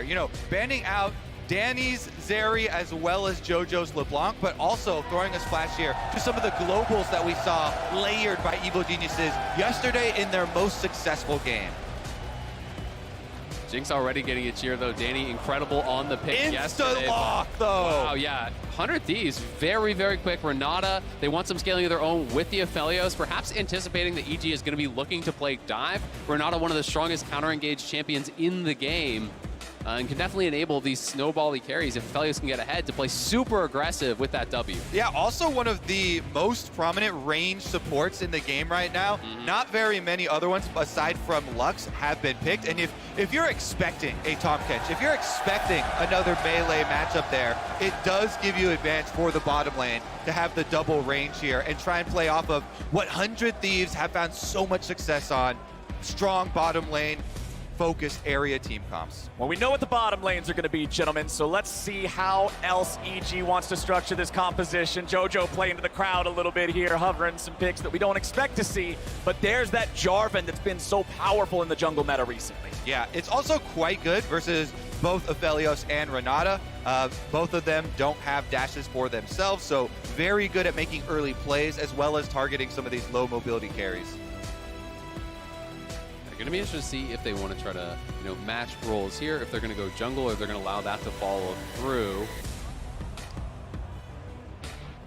You know, banning out Danny's Zeri as well as JoJo's LeBlanc, but also throwing a splash here to some of the globals that we saw layered by Evil Geniuses yesterday in their most successful game. Jinx already getting a cheer though. Danny incredible on the pick yesterday. Insta-lock though. Wow, yeah. 100 Thieves, very, very quick. Renata, they want some scaling of their own with the Aphelios, perhaps anticipating that EG is going to be looking to play dive. Renata, one of the strongest counter-engaged champions in the game. And can definitely enable these snowbally carries if Aphelios can get ahead to play super aggressive with that W. Yeah, also one of the most prominent range supports in the game right now. Not very many other ones aside from Lux have been picked. And if you're expecting a Tom Kench, if you're expecting another melee matchup there, it does give you advantage for the bottom lane to have the double range here and try and play off of what 100 Thieves have found so much success on. Strong bottom lane focused area team comps. Well, we know what the bottom lanes are going to be, gentlemen, so let's see how else EG wants to structure this composition. JoJo playing to the crowd a little bit here, hovering some picks that we don't expect to see, but there's that Jarvan that's been so powerful in the jungle meta recently. Yeah, it's also quite good versus both Aphelios and Renata. Both of them don't have dashes for themselves, so very good at making early plays as well as targeting some of these low mobility carries. Going to be interested to see if they want to try to, match roles here, if they're going to go jungle or if they're going to allow that to follow through.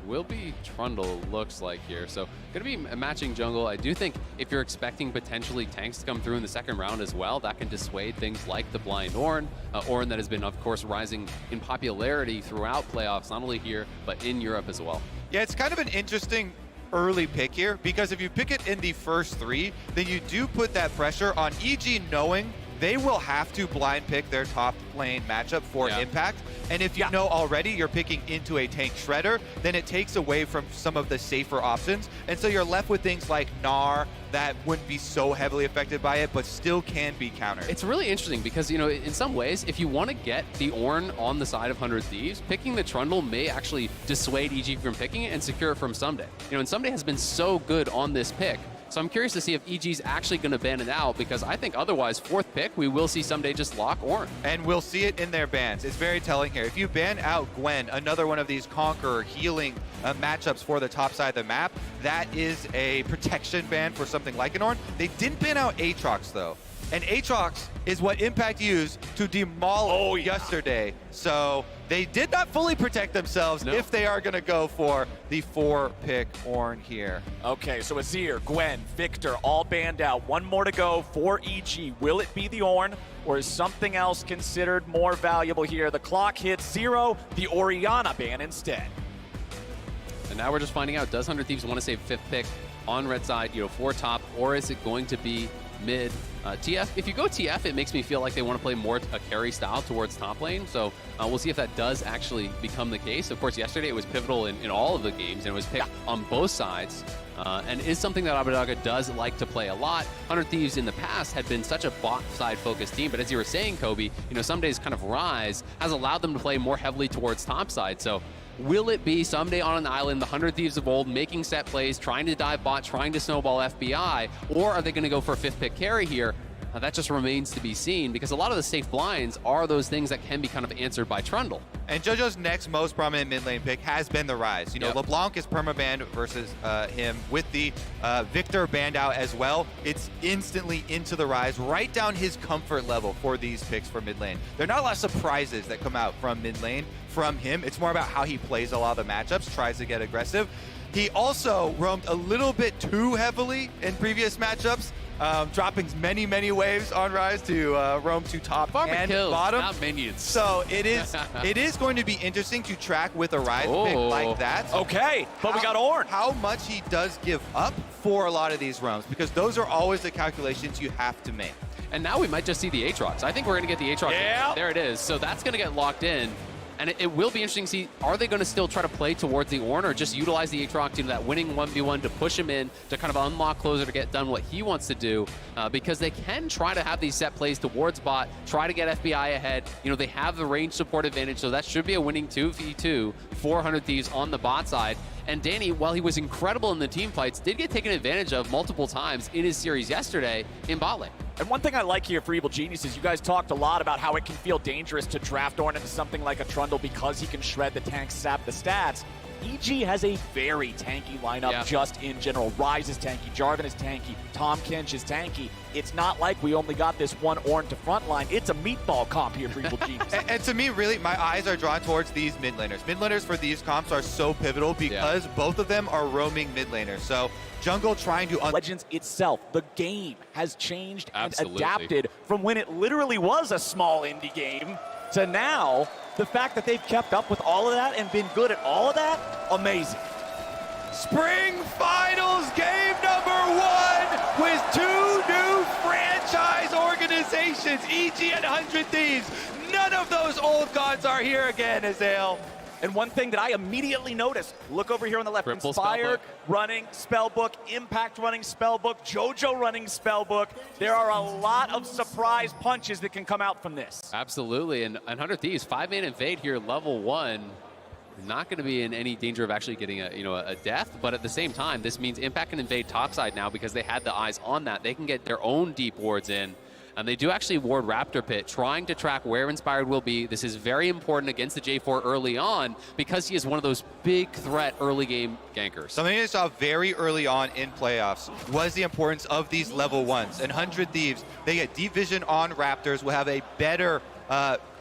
Will be Trundle, looks like here. So going to be matching jungle. I do think if you're expecting potentially tanks to come through in the second round as well, that can dissuade things like the Blind Ornn. Ornn that has been, of course, rising in popularity throughout playoffs, not only here, but in Europe as well. Yeah, it's kind of an interesting early pick here, because if you pick it in the first three, then you do put that pressure on EG knowing they will have to blind pick their top lane matchup for impact. And if you know already you're picking into a tank shredder, then it takes away from some of the safer options. And so you're left with things like Gnar that wouldn't be so heavily affected by it, but still can be countered. It's really interesting because, in some ways, if you want to get the Ornn on the side of 100 Thieves, picking the Trundle may actually dissuade EG from picking it and secure it from Someday. And Someday has been so good on this pick. So I'm curious to see if EG's actually going to ban it out, because I think otherwise, fourth pick, we will see Someday just lock Ornn. And we'll see it in their bans. It's very telling here. If you ban out Gwen, another one of these Conqueror healing matchups for the top side of the map, that is a protection ban for something like an Ornn. They didn't ban out Aatrox, though. And Aatrox is what Impact used to demolish yesterday. So they did not fully protect themselves if they are going to go for the 4-pick Ornn here. Okay, so Azir, Gwen, Victor, all banned out. One more to go for EG. Will it be the Ornn, or is something else considered more valuable here? The clock hits 0, the Orianna ban instead. And now we're just finding out, does 100 Thieves want to save 5th pick on red side, for top, or is it going to be mid? TF, if you go TF, it makes me feel like they want to play more a carry style towards top lane. So we'll see if that does actually become the case. Of course, yesterday it was pivotal in all of the games, and it was picked on both sides. And is something that Abbedagga does like to play a lot. 100 Thieves in the past had been such a bot side focused team, but as you were saying, Kobe, Someday's kind of rise has allowed them to play more heavily towards top side. So will it be Someday on an island, the 100 Thieves of old, making set plays, trying to dive bot, trying to snowball FBI, or are they going to go for a 5th pick carry here? That just remains to be seen, because a lot of the safe blinds are those things that can be kind of answered by Trundle. And JoJo's next most prominent mid lane pick has been the Rise. LeBlanc is perma-banned versus him with the Victor banned out as well. It's instantly into the Rise, right down his comfort level for these picks for mid lane. There are not a lot of surprises that come out from mid lane from him. It's more about how he plays a lot of the matchups, tries to get aggressive. He also roamed a little bit too heavily in previous matchups, dropping many waves on Rise to roam to top and kills, bottom. not minions. So it is going to be interesting to track with a Rise pick like that. Okay, but we got Ornn. How much he does give up for a lot of these roams, because those are always the calculations you have to make. And now we might just see the Aatrox. I think we're going to get the Aatrox. Yeah. There it is. So that's going to get locked in. And it will be interesting to see, are they going to still try to play towards the Ornn, or just utilize the Aatrox to that winning 1v1 to push him in, to kind of unlock closer to get done what he wants to do, because they can try to have these set plays towards bot, try to get FBI ahead. They have the range support advantage, so that should be a winning 2v2 for 100 Thieves on the bot side. And Danny, while he was incredible in the team fights, did get taken advantage of multiple times in his series yesterday in bot lane. And one thing I like here for Evil Genius is you guys talked a lot about how it can feel dangerous to draft Ornn into something like a Trundle because he can shred the tank, sap the stats. EG has a very tanky lineup just in general. Ryze is tanky, Jarvan is tanky, Tahm Kench is tanky. It's not like we only got this one Ornn to frontline. It's a meatball comp here for Evil Genius. And to me, really, my eyes are drawn towards these mid laners. Mid laners for these comps are so pivotal because both of them are roaming mid laners. So jungle trying to... Legends itself, the game has changed and adapted from when it literally was a small indie game to now. The fact that they've kept up with all of that and been good at all of that, amazing. Spring Finals game number 1 with 2 new franchise organizations, EG and 100 Thieves. None of those old gods are here again, Azael. And one thing that I immediately noticed, look over here on the left, Triple Inspire Spellbook. running Spellbook, Impact running Spellbook, JoJo running Spellbook. There are a lot of surprise punches that can come out from this. Absolutely, and 100 Thieves, 5-man invade here, level 1. Not going to be in any danger of actually getting a death, but at the same time, this means Impact can invade topside now because they had the eyes on that. They can get their own deep wards in. And they do actually ward Raptor Pit, trying to track where Inspired will be. This is very important against the J4 early on because he is one of those big threat early game gankers. Something I saw very early on in playoffs was the importance of these level 1s. And 100 Thieves, they get deep vision on Raptors, will have a better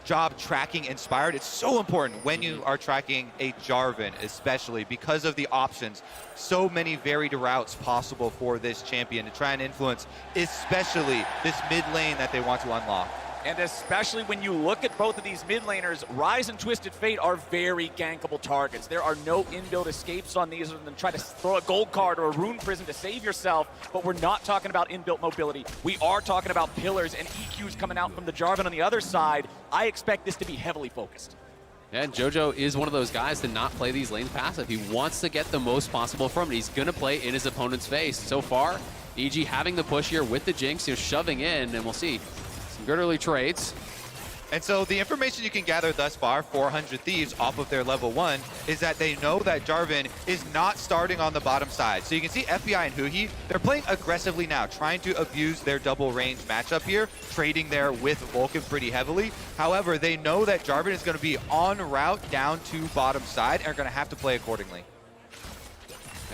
job tracking Inspired. It's so important when you are tracking a Jarvan, especially because of the options. So many varied routes possible for this champion to try and influence, especially this mid lane that they want to unlock. And especially when you look at both of these mid laners, Ryze and Twisted Fate are very gankable targets. There are no inbuilt escapes on these other than try to throw a gold card or a rune prison to save yourself, but we're not talking about inbuilt mobility. We are talking about pillars and EQs coming out from the Jarvan on the other side. I expect this to be heavily focused. Yeah, and JoJo is one of those guys to not play these lanes passive. He wants to get the most possible from it. He's going to play in his opponent's face. So far, EG having the push here with the Jinx, shoving in, and we'll see some good early trades. And so the information you can gather thus far, 400 Thieves off of their level 1, is that they know that Jarvan is not starting on the bottom side. So you can see FBI and Huhi, they're playing aggressively now, trying to abuse their double range matchup here, trading there with Vulcan pretty heavily. However, they know that Jarvan is going to be en route down to bottom side and are going to have to play accordingly.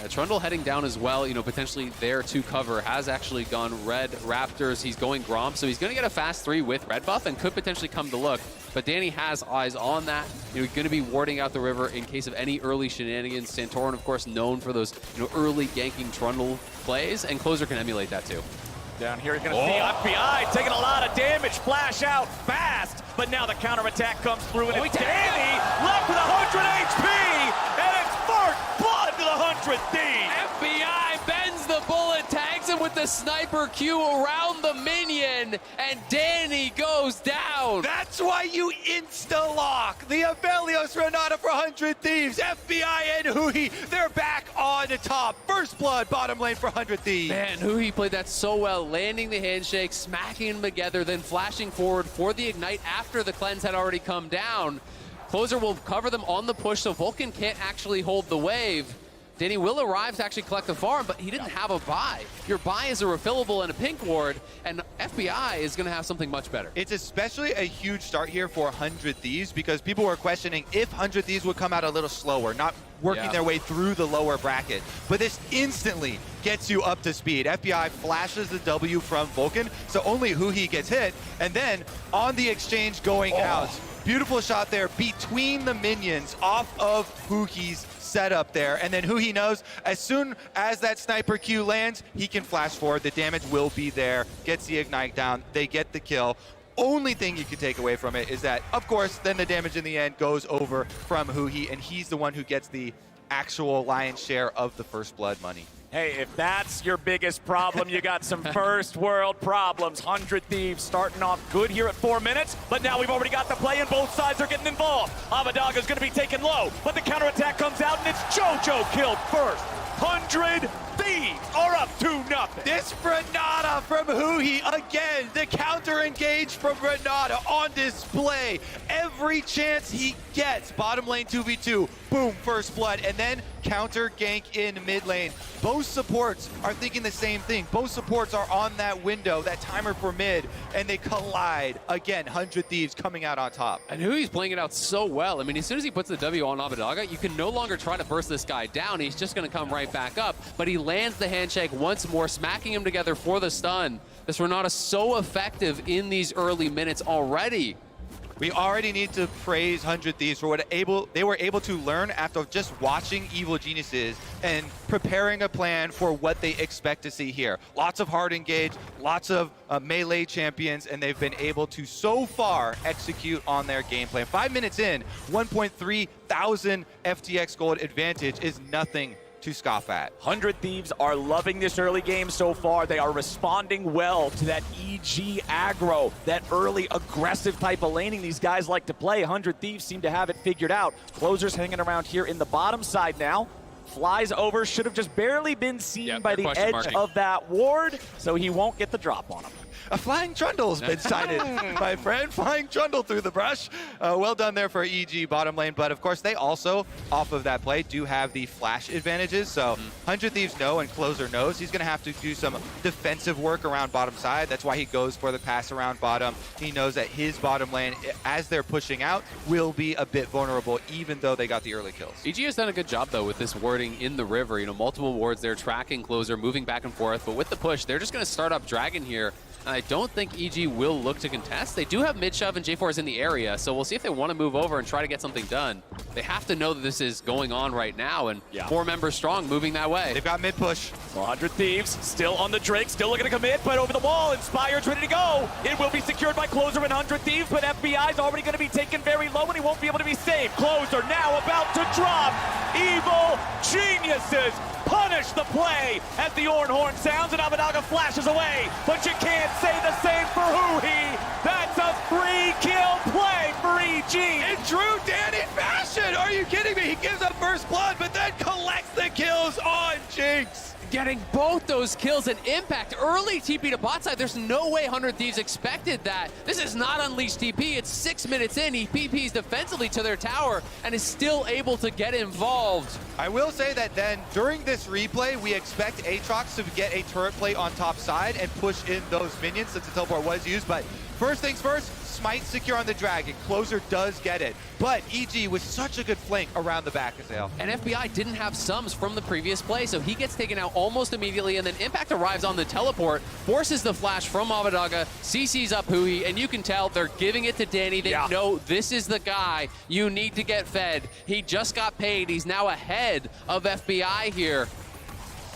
Trundle heading down as well, potentially there to cover, has actually gone red Raptors. He's going Grom, so he's going to get a fast 3 with red buff and could potentially come to look. But Danny has eyes on that. He's going to be warding out the river in case of any early shenanigans. Santorin, of course, known for those early ganking Trundle plays, and Closer can emulate that too. Down here, you're going to see FBI taking a lot of damage, flash out fast, but now the counterattack comes through, and it's Danny left with 100 HP, and it's first blood to the 100 Thieves. FBI bends the bullet, tags him with the sniper Q around the minion, and Danny goes down. That's why you insta-lock the Aphelios Renata for 100 Thieves. FBI and Huhi, they're back on the top. First blood, bottom lane for 100 Thieves. Man, Huhi played that so well, landing the handshake, smacking them together, then flashing forward for the ignite after the cleanse had already come down. Closer will cover them on the push, so Vulcan can't actually hold the wave. Danny will arrive to actually collect the farm, but he didn't have a buy. Your buy is a refillable and a pink ward, and FBI is going to have something much better. It's especially a huge start here for 100 Thieves because people were questioning if 100 Thieves would come out a little slower, not working their way through the lower bracket. But this instantly gets you up to speed. FBI flashes the W from Vulcan, so only Huhi gets hit, and then on the exchange going out. Beautiful shot there between the minions off of Huhi's setup there, and then Huhi knows as soon as that sniper Q lands, he can flash forward. The damage will be there, gets the ignite down, they get the kill. Only thing you can take away from it is that, of course, then the damage in the end goes over from Huhi, and he's the one who gets the actual lion's share of the first blood money. Hey, if that's your biggest problem, you got some first world problems. 100 Thieves starting off good here at 4 minutes, but now we've already got the play and both sides are getting involved. Abadaga's gonna be taken low, but the counterattack comes out and it's JoJo killed first. 100 Thieves are up 2-0. This Renata from Huhi, again, the counter engage from Renata on display. Every chance he gets, bottom lane 2v2, boom, first blood, and then counter gank in mid lane. Both supports are thinking the same thing. Both supports are on that window, that timer for mid, and they collide. Again, 100 Thieves coming out on top. And Hui's playing it out so well. I mean, as soon as he puts the W on Abadaga, you can no longer try to burst this guy down. He's just going to come right back up. But he lands the handshake once more, smacking him together for the stun. This Renata so effective in these early minutes already. We already need to praise 100 Thieves for what they were able to learn after just watching Evil Geniuses and preparing a plan for what they expect to see here. Lots of hard engage, lots of melee champions, and they've been able to so far execute on their game plan. 5 minutes in, 1.3 thousand FTX gold advantage is nothing to scoff at. 100 Thieves are loving this early game so far. They are responding well to that EG aggro, that early aggressive type of laning these guys like to play. 100 Thieves seem to have it figured out. Closer's hanging around here in the bottom side now. Flies over, should have just barely been seen by the edge of that ward, so he won't get the drop on him. A flying trundle's been sighted, my friend. Flying trundle through the brush. Well done there for EG bottom lane. But of course, they also, off of that play, do have the flash advantages. So 100 Thieves know and Closer knows he's going to have to do some defensive work around bottom side. That's why he goes for the pass around bottom. He knows that his bottom lane, as they're pushing out, will be a bit vulnerable, even though they got the early kills. EG has done a good job, though, with this warding in the river. You know, multiple wards there, tracking Closer, moving back and forth. But with the push, they're just going to start up Dragon here. And I don't think EG will look to contest. They do have mid shove and J4 is in the area, so we'll see if they want to move over and try to get something done. They have to know that this is going on right now, and 4 members strong moving that way. They've got mid push. 100 Thieves still on the Drake, still looking to commit, but over the wall, Inspired's ready to go. It will be secured by Closer and 100 Thieves, but FBI's already going to be taken very low, and he won't be able to be saved. Closer now about to drop. Evil Geniuses punish the play as the Orn horn sounds and Abadaga flashes away, but you can't say the same for Huhi. That's a 3-kill play for EG. In true Danny fashion, are you kidding me? He gives up first blood, but then collects the kills on Jinx. Getting both those kills and impact. Early TP to bot side. There's no way 100 Thieves expected that. This is not Unleashed TP. It's 6 minutes in. He PPs defensively to their tower and is still able to get involved. I will say that then, during this replay, we expect Aatrox to get a turret play on top side and push in those minions since the teleport was used. But first things first, Smite secure on the Dragon. Closer does get it. But EG with such a good flank around the back, Azale. And FBI didn't have sums from the previous play, so he gets taken out almost immediately, and then Impact arrives on the teleport, forces the flash from Abadaga, CC's up Huhi, and you can tell they're giving it to Danny. They know this is the guy you need to get fed. He just got paid. He's now ahead of FBI here.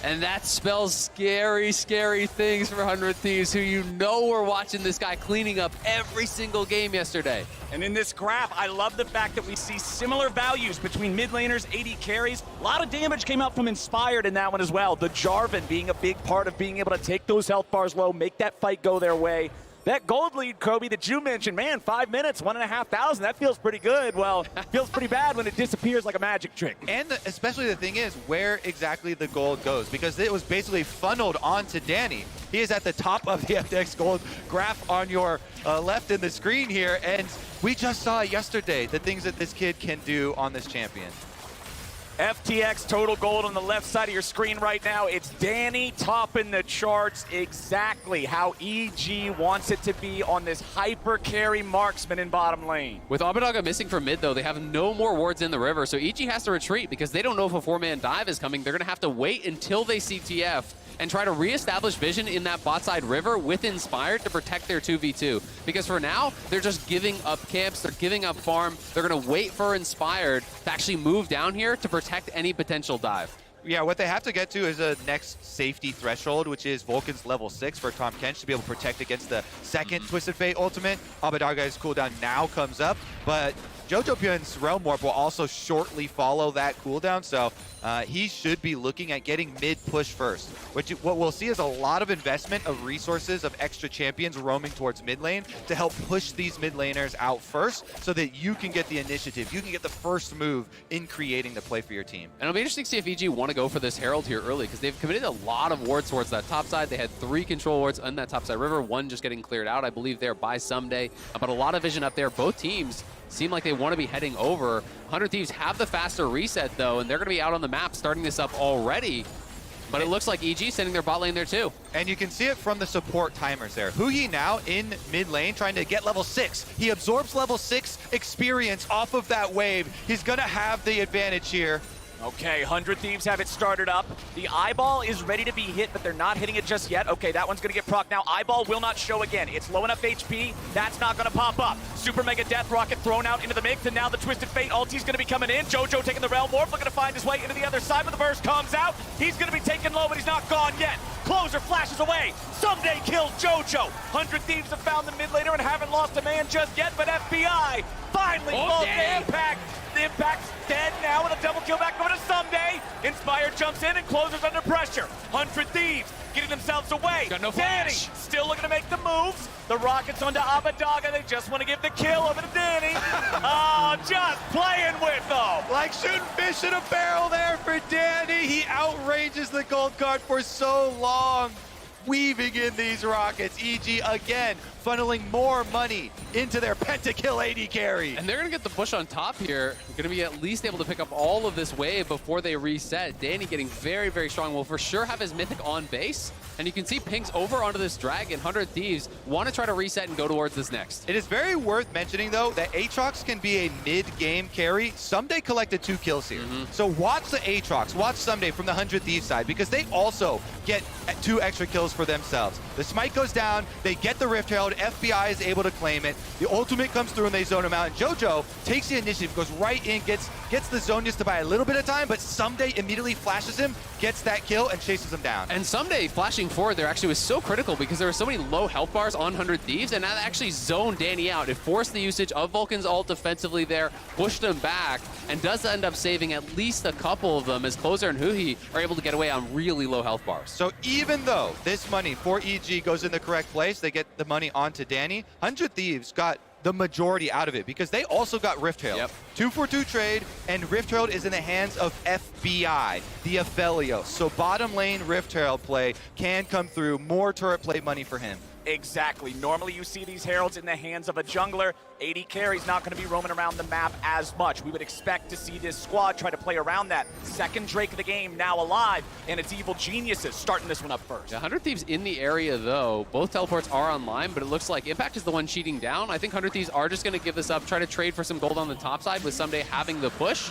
And that spells scary, scary things for 100 Thieves, who you know were watching this guy cleaning up every single game yesterday. And in this graph, I love the fact that we see similar values between mid laners, AD carries. A lot of damage came out from Inspired in that one as well. The Jarvan being a big part of being able to take those health bars low, make that fight go their way. That gold lead, Kobe, that you mentioned, man, 5 minutes, 1,500, that feels pretty good. Well, it feels pretty bad when it disappears like a magic trick. And especially the thing is where exactly the gold goes, because it was basically funneled onto Danny. He is at the top of the FTX gold graph on your left in the screen here, and we just saw yesterday the things that this kid can do on this champion. FTX total gold on the left side of your screen right now. It's Danny topping the charts, exactly how EG wants it to be on this hyper carry marksman in bottom lane. With Abadaga missing from mid, though, they have no more wards in the river, so EG has to retreat because they don't know if a 4-man dive is coming. They're going to have to wait until they see TF and try to reestablish vision in that bot side river with Inspired to protect their 2v2. Because for now, they're just giving up camps, they're giving up farm, they're gonna wait for Inspired to actually move down here to protect any potential dive. Yeah, what they have to get to is a next safety threshold, which is Vulcan's level 6 for Tahm Kench to be able to protect against the second Twisted Fate ultimate. Abadaga's cooldown now comes up, but Jojo Pyun's Realm Warp will also shortly follow that cooldown, so he should be looking at getting mid push first. What we'll see is a lot of investment of resources of extra champions roaming towards mid lane to help push these mid laners out first so that you can get the initiative. You can get the first move in creating the play for your team. And it'll be interesting to see if EG want to go for this Herald here early, because they've committed a lot of wards towards that top side. They had 3 control wards on that top side river, 1 just getting cleared out, I believe, there by Someday. But a lot of vision up there. Both teams seem like they want to be heading over. 100 Thieves have the faster reset, though, and they're going to be out on the map starting this up already. But it looks like EG sending their bot lane there too. And you can see it from the support timers there. Huhi now in mid lane trying to get level 6. He absorbs level 6 experience off of that wave. He's going to have the advantage here. Okay, 100 Thieves have it started up. The eyeball is ready to be hit, but they're not hitting it just yet. Okay, that one's gonna get proc now. Eyeball will not show again. It's low enough HP, that's not gonna pop up. Super Mega Death Rocket thrown out into the mix, and now the Twisted Fate ulti's gonna be coming in. Jojo taking the Realm Warp, looking to find his way into the other side, but the burst comes out. He's gonna be taken low, but he's not gone yet. Closer flashes away. Someday kills Jojo. 100 Thieves have found the mid laner and haven't lost a man just yet, but FBI finally falls to Impact. The Impact's dead now with a double kill back over to Someday. Inspire jumps in and Closer's under pressure. 100 Thieves getting themselves away. Got no Danny flash. still looking to make the moves. The Rockets onto Abadaga. They just want to give the kill over to Danny. Oh, just playing with them. Like shooting fish in a barrel there for Danny. He outranges the gold card for so long. Weaving in these Rockets. EG again funneling more money into their pentakill AD carry. And they're going to get the push on top here. Going to be at least able to pick up all of this wave before they reset. Danny getting very, very strong. Will for sure have his Mythic on base. And you can see Pink's over onto this Dragon. 100 Thieves want to try to reset and go towards this next. It is very worth mentioning, though, that Aatrox can be a mid-game carry. Someday collected 2 kills here. So watch the Aatrox, watch Someday from the 100 Thieves side, because they also get 2 extra kills for themselves. The smite goes down, they get the Rift Herald, FBI is able to claim it, the ultimate comes through and they zone him out, and Jojo takes the initiative, goes right in, gets the zone just to buy a little bit of time, but Someday immediately flashes him, gets that kill, and chases him down. And Someday flashing forward there actually was so critical because there were so many low health bars on 100 Thieves, and that actually zoned Danny out. It forced the usage of Vulcan's ult defensively there, pushed him back, and does end up saving at least a couple of them as Closer and Huhi are able to get away on really low health bars. So even though this money for EG goes in the correct place, they get the money onto Danny, 100 Thieves got the majority out of it because they also got Rift Herald. Yep. 2-for-2 trade, and Rift Herald is in the hands of FBI, the Aphelios. So bottom lane Rift Herald play can come through, more turret plate money for him. Exactly. Normally you see these Heralds in the hands of a jungler. AD carry's not going to be roaming around the map as much. We would expect to see this squad try to play around that. Second Drake of the game now alive, and it's Evil Geniuses starting this one up first. 100 Thieves in the area, though. Both teleports are online, but it looks like Impact is the one cheating down. I think 100 Thieves are just going to give this up, try to trade for some gold on the top side with Someday having the push.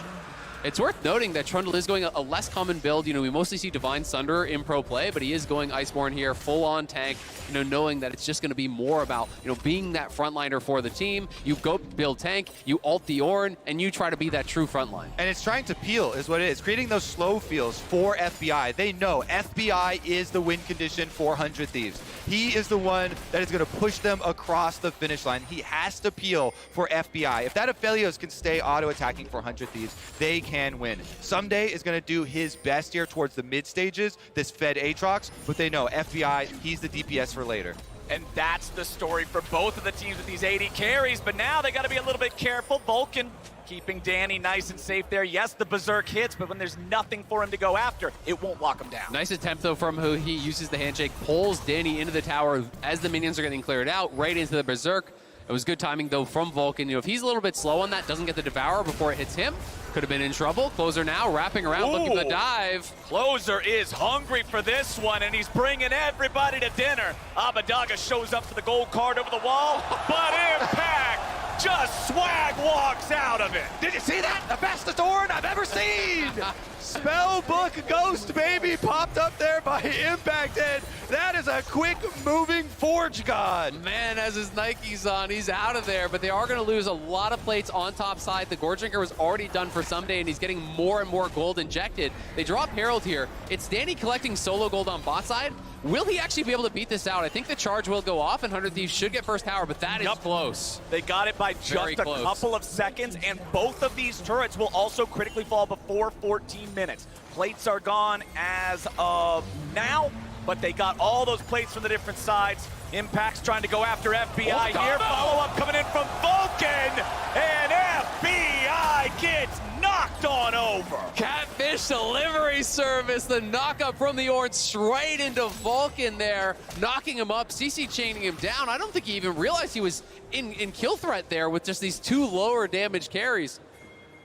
It's worth noting that Trundle is going a less common build. You know, we mostly see Divine Sunderer in pro play, but he is going Iceborne here, full-on tank, you know, knowing that it's just going to be more about, you know, being that frontliner for the team. You go build tank, you ult the Ornn, and you try to be that true frontline. And it's trying to peel is what it is, creating those slow feels for FBI. They know FBI is the win condition for 100 Thieves. He is the one that is going to push them across the finish line. He has to peel for FBI. If that Aphelios can stay auto-attacking for 100 Thieves, they can win. Someday is going to do his best here towards the mid stages, this fed Aatrox, but they know FBI, he's the DPS for later. And that's the story for both of the teams with these AD carries, but now they got to be a little bit careful. Vulcan keeping Danny nice and safe there. Yes, the Berserk hits, but when there's nothing for him to go after, it won't lock him down. Nice attempt, though, from who he uses the handshake, pulls Danny into the tower as the minions are getting cleared out, right into the Berserk. It was good timing, though, from Vulcan. You know, if he's a little bit slow on that, doesn't get the Devourer before it hits him, could have been in trouble. Closer now, wrapping around, looking for the dive. Closer is hungry for this one, and he's bringing everybody to dinner. Abadaga shows up for the gold card over the wall, but Impact just swag walks out of it. Did you see that? The fastest Ornn I've ever seen! Spellbook Ghost, baby, popped up there by Impact, and that is a quick moving Forge God. Man, as his Nikes on, he's out of there, but they are going to lose a lot of plates on top side. The Gore Drinker was already done for Someday, and he's getting more and more gold injected. They drop Herald here. It's Danny collecting solo gold on bot side, Will he actually be able to beat this out? I think the charge will go off, and 100 Thieves should get first tower, but that is close. They got it by just a couple of seconds, and both of these turrets will also critically fall before 14 minutes. Plates are gone as of now, but they got all those plates from the different sides. Impact's trying to go after FBI here. Follow-up coming in from Vulcan, and FBI gets knocked on over. Catfish delivery service, the knockup from the Ornn straight into Vulcan there, knocking him up, CC chaining him down. I don't think he even realized he was in kill threat there with just these 2 lower damage carries.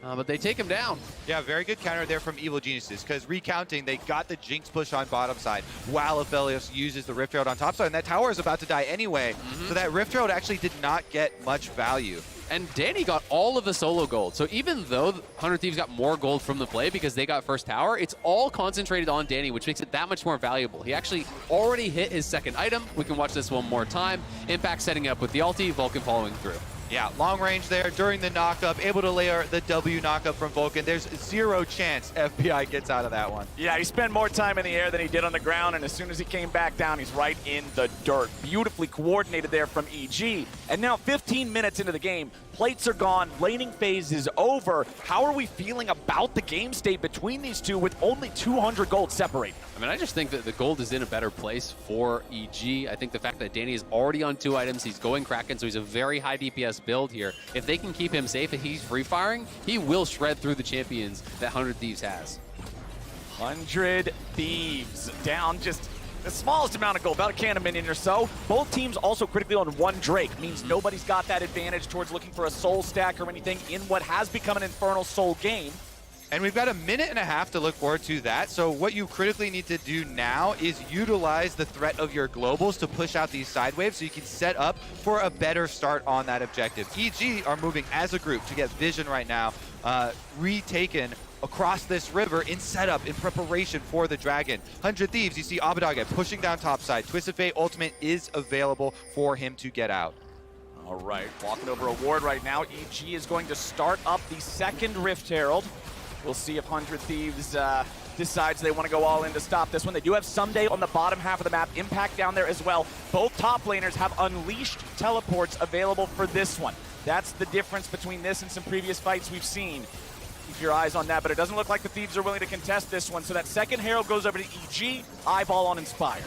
But they take him down. Yeah, very good counter there from Evil Geniuses, because recounting, they got the Jinx push on bottom side while Aphelios uses the Rift Herald on top side, and that tower is about to die anyway, so that Rift Herald actually did not get much value. And Danny got all of the solo gold. So even though 100 Thieves got more gold from the play because they got first tower, it's all concentrated on Danny, which makes it that much more valuable. He actually already hit his second item. We can watch this one more time. Impact setting up with the ulti, Vulcan following through. Yeah, long range there during the knockup, able to layer the W knockup from Vulcan. There's 0 chance FBI gets out of that one. Yeah, he spent more time in the air than he did on the ground, and as soon as he came back down, he's right in the dirt. Beautifully coordinated there from EG. And now 15 minutes into the game, plates are gone, laning phase is over. How are we feeling about the game state between these two with only 200 gold separating? I mean, I just think that the gold is in a better place for EG. I think the fact that Danny is already on 2 items, he's going Kraken, so he's a very high DPS build here. If they can keep him safe and he's free firing, he will shred through the champions that 100 Thieves has. 100 Thieves down just the smallest amount of gold, about a can a minion or so. Both teams also critically on 1 Drake, means nobody's got that advantage towards looking for a soul stack or anything in what has become an Infernal Soul game. And we've got a minute and a half to look forward to that. So what you critically need to do now is utilize the threat of your globals to push out these side waves so you can set up for a better start on that objective. EG are moving as a group to get Vision right now retaken across this river in setup, in preparation for the Dragon. 100 Thieves, you see Abaddon pushing down topside. Twisted Fate ultimate is available for him to get out. All right, walking over a ward right now. EG is going to start up the second Rift Herald. We'll see if 100 Thieves decides they want to go all in to stop this one. They do have Someday on the bottom half of the map. Impact down there as well. Both top laners have unleashed teleports available for this one. That's the difference between this and some previous fights we've seen. Keep your eyes on that, but it doesn't look like the Thieves are willing to contest this one. So that second Herald goes over to EG. Eyeball on Inspired.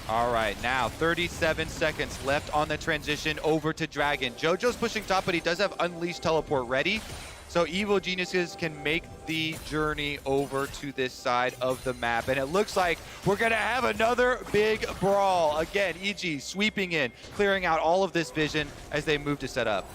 All right, now 37 seconds left on the transition over to Dragon. JoJo's pushing top, but he does have Unleashed Teleport ready. So Evil Geniuses can make the journey over to this side of the map. And it looks like we're going to have another big brawl. Again, EG sweeping in, clearing out all of this vision as they move to set up.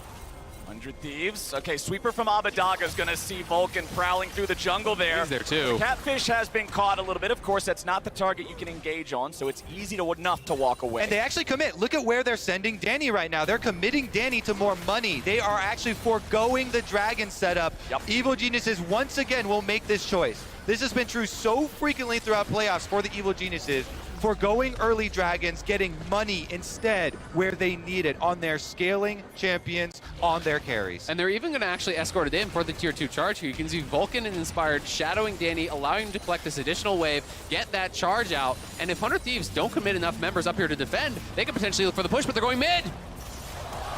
100 Thieves. Okay, sweeper from Abadaga is going to see Vulcan prowling through the jungle there. He's there too. Catfish has been caught a little bit. Of course, that's not the target you can engage on, so it's easy enough to walk away. And they actually commit. Look at where they're sending Danny right now. They're committing Danny to more money. They are actually foregoing the Dragon setup. Yep. Evil Geniuses once again will make this choice. This has been true so frequently throughout playoffs for the Evil Geniuses. Foregoing early Dragons, getting money instead where they need it on their scaling champions, on their carries. And they're even going to actually escort it in for the tier 2 charge here. You can see Vulcan and Inspired shadowing Danny, allowing him to collect this additional wave, get that charge out. And if 100 Thieves don't commit enough members up here to defend, they could potentially look for the push, but they're going mid.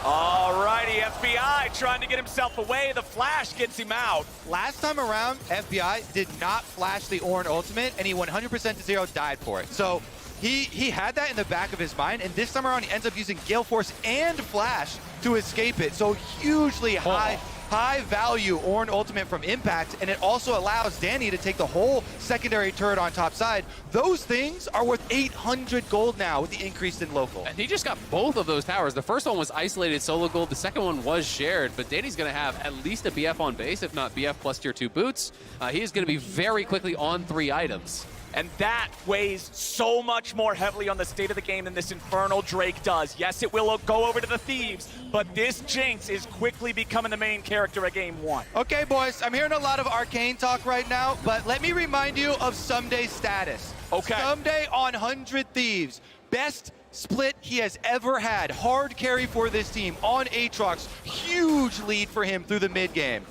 Alrighty, FBI trying to get himself away. The flash gets him out. Last time around, FBI did not flash the Ornn ultimate, and he 100% to 0 died for it. So he had that in the back of his mind, and this time around he ends up using Gale Force and Flash to escape it. So hugely high value Ornn ultimate from Impact, and it also allows Danny to take the whole secondary turret on top side. Those things are worth 800 gold now with the increase in local. And he just got both of those towers. The first one was isolated solo gold. The second one was shared, but Danny's going to have at least a BF on base, if not BF plus tier 2 boots. He is going to be very quickly on 3 items. And that weighs so much more heavily on the state of the game than this Infernal Drake does. Yes, it will go over to the Thieves, but this Jinx is quickly becoming the main character of Game 1. Okay, boys, I'm hearing a lot of Arcane talk right now, but let me remind you of Someday's status. Okay. Someday on 100 Thieves. Best split he has ever had. Hard carry for this team on Aatrox. Huge lead for him through the mid game.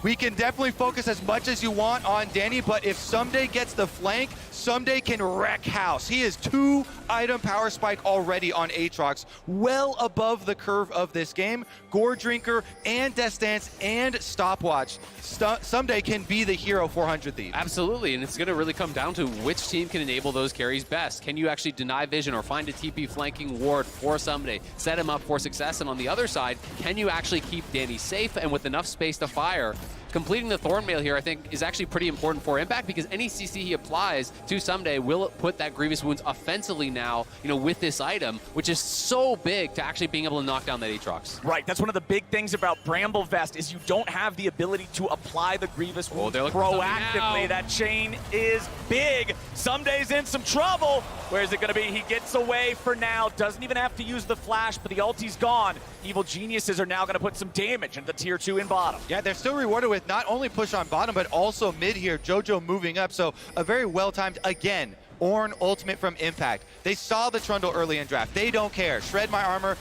we can definitely focus as much as you want on Danny, but if Someday gets the flank, Someday can wreck house. He is 2-item power spike already on Aatrox, well above the curve of this game. Gore Drinker and Death Dance and Stopwatch. Someday can be the hero 400 Thief. Absolutely, and it's going to really come down to which team can enable those carries best. Can you actually deny vision or find a TP flanking ward for Someday, set him up for success, and on the other side, can you actually keep Danny safe and with enough space to fire? Completing the Thornmail here, I think, is actually pretty important for Impact because any CC he applies to Someday will put that Grievous Wounds offensively now, with this item, which is so big to actually being able to knock down that Aatrox. Right, that's one of the big things about Bramble Vest is you don't have the ability to apply the Grievous Wounds proactively. That chain is big. Someday's in some trouble. Where is it going to be? He gets away for now. Doesn't even have to use the flash, but the ulti's gone. Evil Geniuses are now going to put some damage into the tier 2 in bottom. Yeah, they're still rewarded with not only push on bottom, but also mid here. JoJo moving up, so a very well-timed, again, Ornn ultimate from Impact. They saw the Trundle early in draft. They don't care. Shred my armor.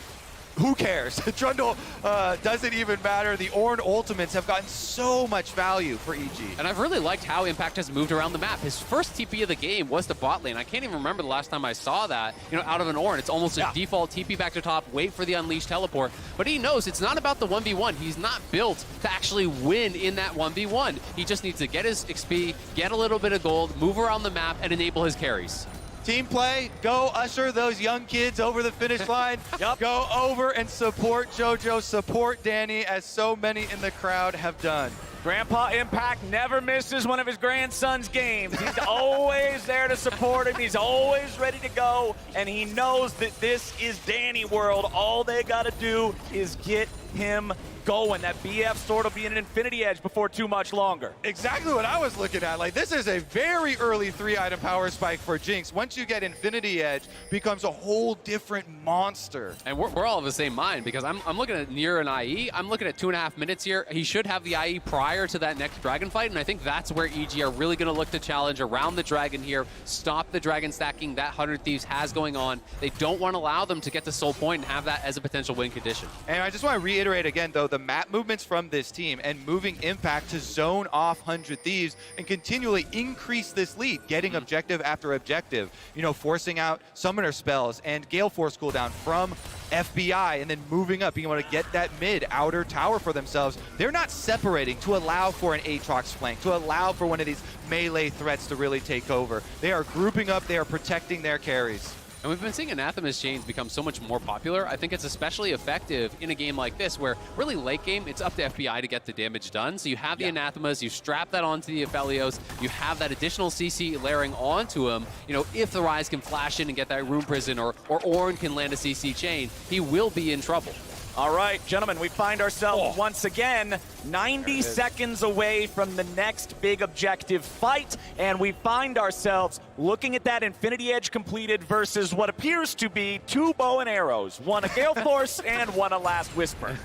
Who cares? Trundle doesn't even matter. The Ornn ultimates have gotten so much value for EG. And I've really liked how Impact has moved around the map. His first TP of the game was to bot lane. I can't even remember the last time I saw that, out of an Ornn. It's almost a default TP back to top, wait for the Unleashed teleport. But he knows it's not about the 1v1. He's not built to actually win in that 1v1. He just needs to get his XP, get a little bit of gold, move around the map, and enable his carries. Team play, go usher those young kids over the finish line. Go over and support JoJo, support Danny, as so many in the crowd have done. Grandpa Impact never misses one of his grandson's games. He's always there to support him. He's always ready to go, and he knows that this is Danny World. All they got to do is get him going. That BF sword will be in an Infinity Edge before too much longer. Exactly what I was looking at. Like, this is a very early 3-item power spike for Jinx. Once you get Infinity Edge, becomes a whole different monster. And we're all of the same mind because I'm looking at near an IE. I'm looking at 2.5 minutes here. He should have the IE prior to that next dragon fight, and I think that's where EG are really going to look to challenge around the dragon here, stop the dragon stacking that 100 Thieves has going on. They don't want to allow them to get to Soul Point and have that as a potential win condition. And I just want to reiterate again, though, the map movements from this team and moving Impact to zone off 100 Thieves and continually increase this lead, getting objective after objective, forcing out summoner spells and Gale Force cooldown from FBI, and then moving up, being able to get that mid outer tower for themselves. They're not separating to allow for an Aatrox flank, to allow for one of these melee threats to really take over. They are grouping up, they are protecting their carries. And we've been seeing Anathema's chains become so much more popular. I think it's especially effective in a game like this where really late game, it's up to FBI to get the damage done. So you have the Anathemas, you strap that onto the Aphelios, you have that additional CC layering onto him. If the Rise can flash in and get that Rune Prison or Ornn can land a CC chain, he will be in trouble. All right, gentlemen, we find ourselves once again 90 seconds away from the next big objective fight, and we find ourselves looking at that Infinity Edge completed versus what appears to be 2 bow and arrows, one a Gale Force and one a Last Whisper.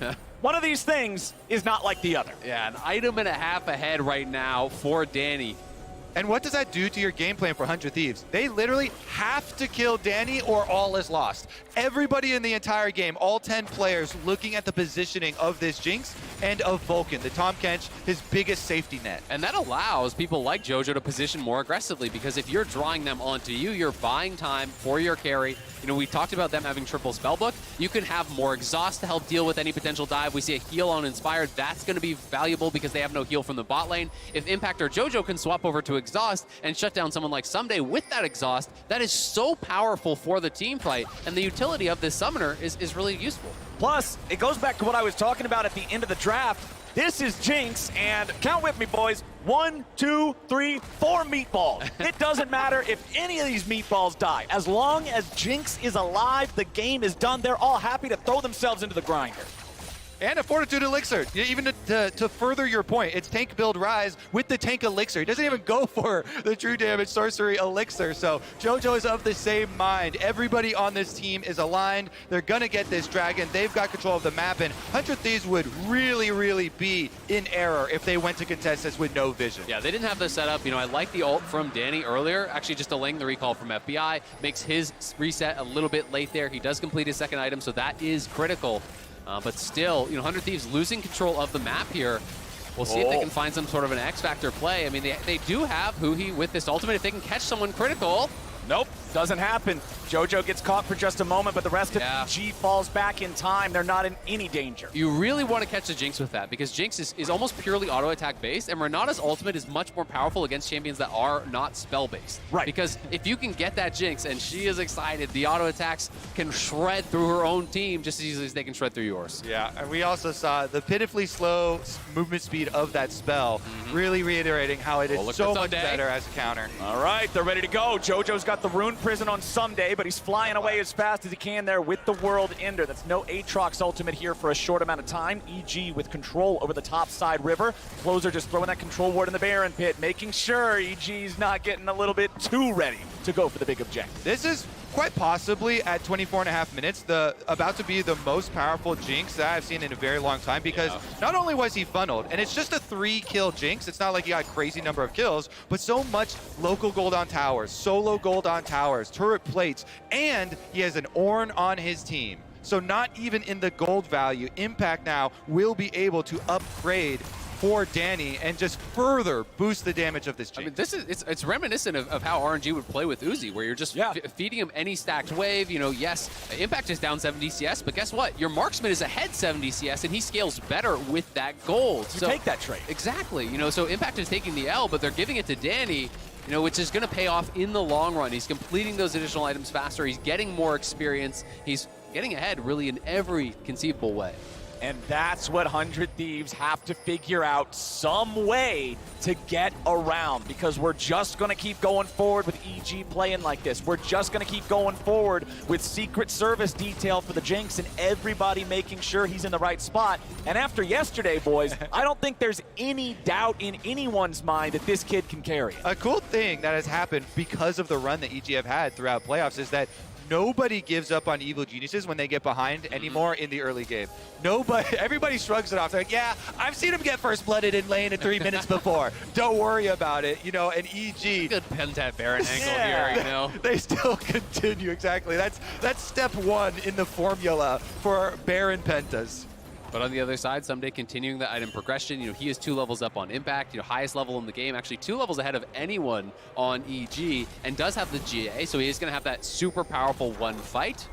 One of these things is not like the other. Yeah, an item and a half ahead right now for Danny. And what does that do to your game plan for 100 Thieves? They literally have to kill Danny or all is lost. Everybody in the entire game, all 10 players, looking at the positioning of this Jinx and of Vulcan, the Tahm Kench, his biggest safety net. And that allows people like JoJo to position more aggressively because if you're drawing them onto you, you're buying time for your carry. We talked about them having triple spellbook. You can have more exhaust to help deal with any potential dive. We see a heal on Inspired. That's going to be valuable because they have no heal from the bot lane. If Impact or JoJo can swap over to exhaust and shut down someone like Someday with that exhaust, that is so powerful for the team fight. And the utility of this summoner is really useful. Plus, it goes back to what I was talking about at the end of the draft. This is Jinx, and count with me, boys. 1, 2, 3, 4 meatballs. It doesn't matter if any of these meatballs die. As long as Jinx is alive, the game is done. They're all happy to throw themselves into the grinder. And a Fortitude Elixir. Even to further your point, it's tank build Rise with the tank Elixir. He doesn't even go for the true damage sorcery Elixir. So JoJo is of the same mind. Everybody on this team is aligned. They're going to get this dragon. They've got control of the map. And 100 Thieves would really, really be in error if they went to contest this with no vision. Yeah, they didn't have the setup. I like the ult from Danny earlier. Actually, just delaying the recall from FBI. Makes his reset a little bit late there. He does complete his second item, so that is critical. But still, 100 Thieves losing control of the map here. We'll see if they can find some sort of an X-Factor play. I mean, they do have Huhi with this ultimate. If they can catch someone critical. Nope, doesn't happen. JoJo gets caught for just a moment, but the rest of EG falls back in time. They're not in any danger. You really want to catch the Jinx with that, because Jinx is almost purely auto-attack based, and Renata's ultimate is much more powerful against champions that are not spell-based. Right. Because if you can get that Jinx, and she is excited, the auto-attacks can shred through her own team just as easily as they can shred through yours. Yeah, and we also saw the pitifully slow movement speed of that spell, really reiterating how it is so much better as a counter. All right, they're ready to go. JoJo's got the Rune Prison on Someday, but he's flying away as fast as he can there with the World Ender. That's no Aatrox ultimate here for a short amount of time. EG with control over the top side river. Closer just throwing that control ward in the Baron pit, making sure EG's not getting a little bit too ready to go for the big objective. This is quite possibly at 24.5 minutes, about to be the most powerful Jinx that I've seen in a very long time, because not only was he funneled, and it's just a 3-kill Jinx, it's not like he got a crazy number of kills, but so much local gold on towers, solo gold on towers, turret plates, and he has an Ornn on his team. So not even in the gold value, Impact now will be able to upgrade for Danny and just further boost the damage of this Jinx. I mean, it's reminiscent of how RNG would play with Uzi, where you're just feeding him any stacked wave. You know, yes, Impact is down 70 CS, but guess what? Your marksman is ahead 70 CS, and he scales better with that gold. You take that trade. Exactly. You know, so Impact is taking the L, but they're giving it to Danny, you know, which is going to pay off in the long run. He's completing those additional items faster. He's getting more experience. He's getting ahead really in every conceivable way. And that's what 100 Thieves have to figure out some way to get around, because we're just going to keep going forward with EG playing like this. We're just going to keep going forward with Secret Service detail for the Jinx and everybody making sure he's in the right spot. And after yesterday, boys, I don't think there's any doubt in anyone's mind that this kid can carry it. A cool thing that has happened because of the run that EG have had throughout playoffs is that nobody gives up on Evil Geniuses when they get behind anymore in the early game. Everybody shrugs it off. They're like, yeah, I've seen him get first blooded in lane in 3 minutes before. Don't worry about it, you know. And EG, good Pentat Baron angle here, you know. They still continue, exactly. That's step one in the formula for Baron Pentas. But on the other side, Someday continuing the item progression. You know, he is 2 levels up on Impact, you know, highest level in the game, actually 2 levels ahead of anyone on EG, and does have the GA, so he is going to have that super powerful one fight.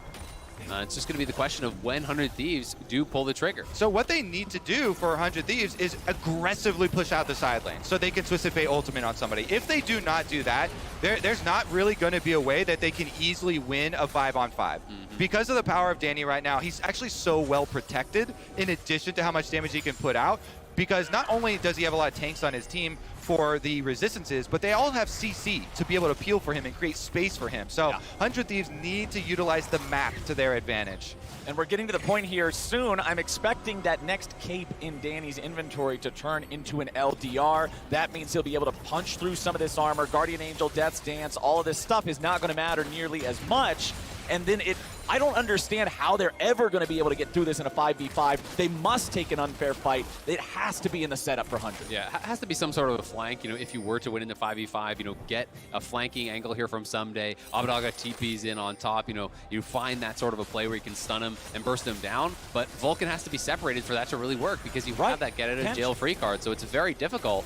It's just going to be the question of when 100 Thieves do pull the trigger. So what they need to do for 100 Thieves is aggressively push out the side lane so they can Twisted Fate ultimate on somebody. If they do not do that, there's not really going to be a way that they can easily win a 5-on-5. Because of the power of Danny right now, he's actually so well protected in addition to how much damage he can put out, because not only does he have a lot of tanks on his team for the resistances, but they all have CC to be able to peel for him and create space for him. So 100 Thieves need to utilize the map to their advantage. And we're getting to the point here soon. I'm expecting that next cape in Danny's inventory to turn into an LDR. That means he'll be able to punch through some of this armor. Guardian Angel, Death's Dance, all of this stuff is not going to matter nearly as much. And then I don't understand how they're ever going to be able to get through this in a 5v5. They must take an unfair fight. It has to be in the setup for 100. Yeah, it has to be some sort of a flank. You know, if you were to win in the 5v5, you know, get a flanking angle here from Someday. Abadaga TP's in on top. You know, you find that sort of a play where you can stun him and burst him down. But Vulcan has to be separated for that to really work, because you have that get out of jail free card. So it's very difficult.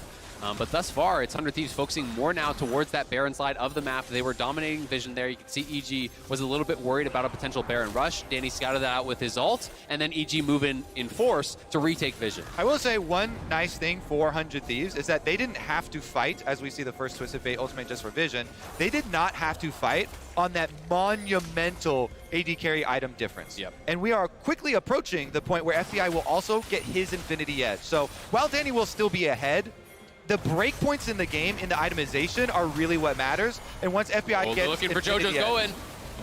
But thus far, it's 100 Thieves focusing more now towards that Baron side of the map. They were dominating vision there. You can see EG was a little bit worried about a potential Baron rush. Danny scouted that out with his ult, and then EG move in force to retake vision. I will say one nice thing for 100 Thieves is that they didn't have to fight, as we see the first Twisted Fate ultimate just for vision. They did not have to fight on that monumental AD carry item difference. And we are quickly approaching the point where FBI will also get his Infinity Edge. So while Danny will still be ahead, the breakpoints in the game, in the itemization, are really what matters. And once FBI gets looking for JoJo's going.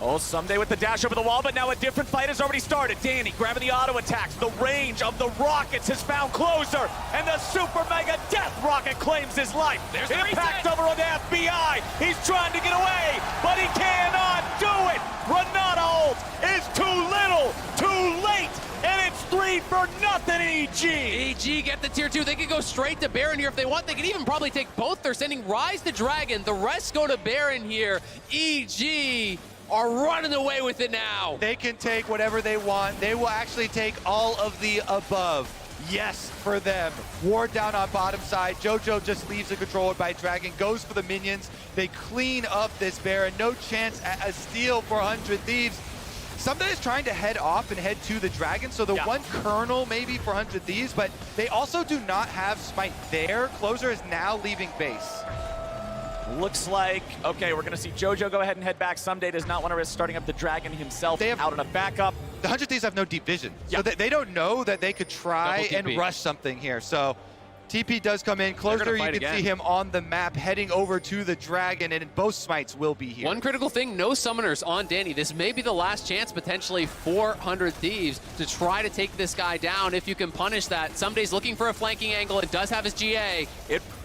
Oh, Someday with the dash over the wall, but now a different fight has already started. Danny grabbing the auto attacks. The range of the rockets has found closer, and the super mega death rocket claims his life. There's the Impact over on the FBI. He's trying to get away, but he cannot do it. Renata ult is too little, too late, and it's 3-0 EG. EG get the tier 2. They could go straight to Baron here if they want. They could even probably take both. They're sending Rise to Dragon. The rest go to Baron here. EG are running away with it now. They can take whatever they want. They will actually take all of the above. yes for them. Ward down on bottom side. JoJo just leaves the control by Dragon, goes for the minions. They clean up this Baron. No chance at a steal for 100 Thieves. Somebody is trying to head off and head to the Dragon, so the one Kernel maybe for 100 Thieves, but they also do not have Smite there. Closer is now leaving base. Looks like, okay, we're going to see JoJo go ahead and head back. Someday does not want to risk starting up the Dragon himself. They have out on a backup. The 100 Thieves have no deep vision, so they don't know that they could try and rush something here. So TP does come in. Closer, you can see him on the map heading over to the Dragon, and both Smites will be here. One critical thing, no summoners on Danny. This may be the last chance potentially for 100 Thieves to try to take this guy down if you can punish that. Someday's looking for a flanking angle and does have his GA.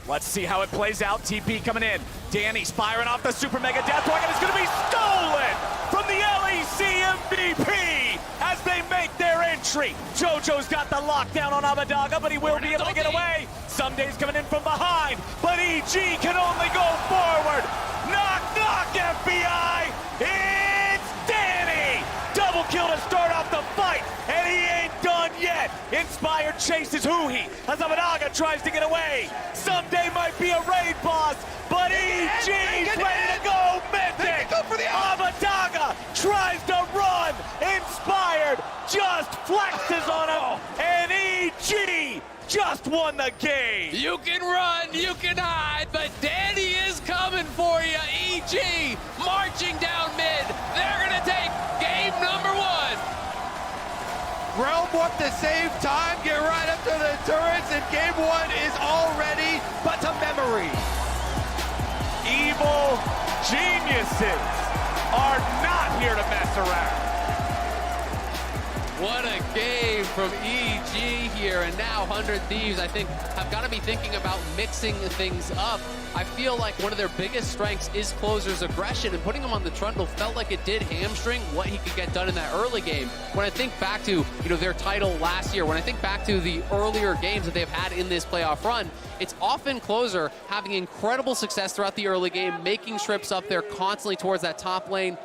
Let's see how it plays out. TP coming in. Danny firing off the Super Mega Death Target. It's going to be stolen from the LEC MVP as they make their entry. JoJo's got the lockdown on Abadaga, but he will be able to get away. Someday's coming in from behind, but EG can only go forward. Knock, knock, FBI. It's Danny. Double kill to start off the fight, and he ain't done yet. Inspired chases Huhi as Abadaga tries to get away. Someday might be a raid boss, but EG's ready to go mythic. Abadaga tries to run. Inspired just flexes on him, and EG just won the game. You can run, you can hide, but Danny is coming for you. EG marching down mid. They're going to take game number 1. Realm Warp the same time, get right up to the turrets, and game 1 is already but a memory. Evil geniuses are not here to mess around. What a game from EG here, and now 100 Thieves, I think, have got to be thinking about mixing things up. I feel like one of their biggest strengths is Closer's aggression, and putting him on the trundle felt like it did hamstring what he could get done in that early game. When I think back to their title last year, when I think back to the earlier games that they've had in this playoff run, it's often Closer having incredible success throughout the early game, making trips up there constantly towards that top lane.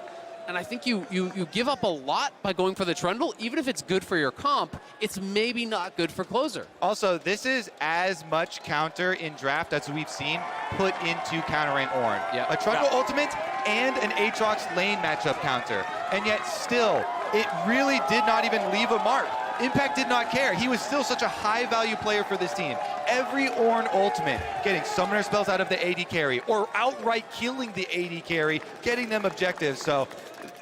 And I think you give up a lot by going for the trundle. Even if it's good for your comp, it's maybe not good for Closer. Also, this is as much counter in draft as we've seen put into countering Ornn. A trundle ultimate and an Aatrox lane matchup counter. And yet still, it really did not even leave a mark. Impact did not care. He was still such a high-value player for this team. Every Ornn ultimate, getting summoner spells out of the AD carry, or outright killing the AD carry, getting them objectives. So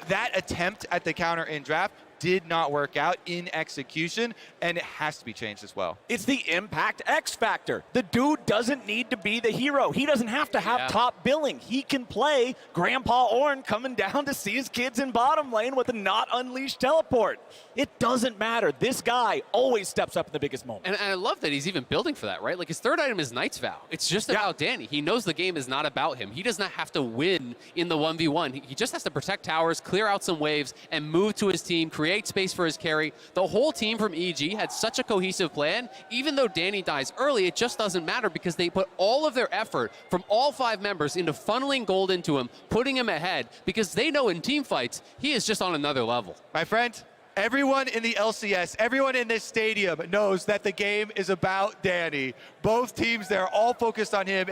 that attempt at the counter in draft did not work out in execution, and it has to be changed as well. It's the Impact X factor. The dude doesn't need to be the hero. He doesn't have to have top billing. He can play Grandpa Ornn coming down to see his kids in bottom lane with a not unleashed teleport. It doesn't matter. This guy always steps up in the biggest moment. And I love that he's even building for that, right? Like, his third item is Knight's Vow. It's just about Danny. He knows the game is not about him. He does not have to win in the 1v1. He just has to protect towers, clear out some waves, and move to his team, create space for his carry. The whole team from EG had such a cohesive plan. Even though Danny dies early, it just doesn't matter because they put all of their effort from all 5 members into funneling gold into him, putting him ahead, because they know in team fights, he is just on another level. My friend, everyone in the LCS, everyone in this stadium knows that the game is about Danny. Both teams, they're all focused on him.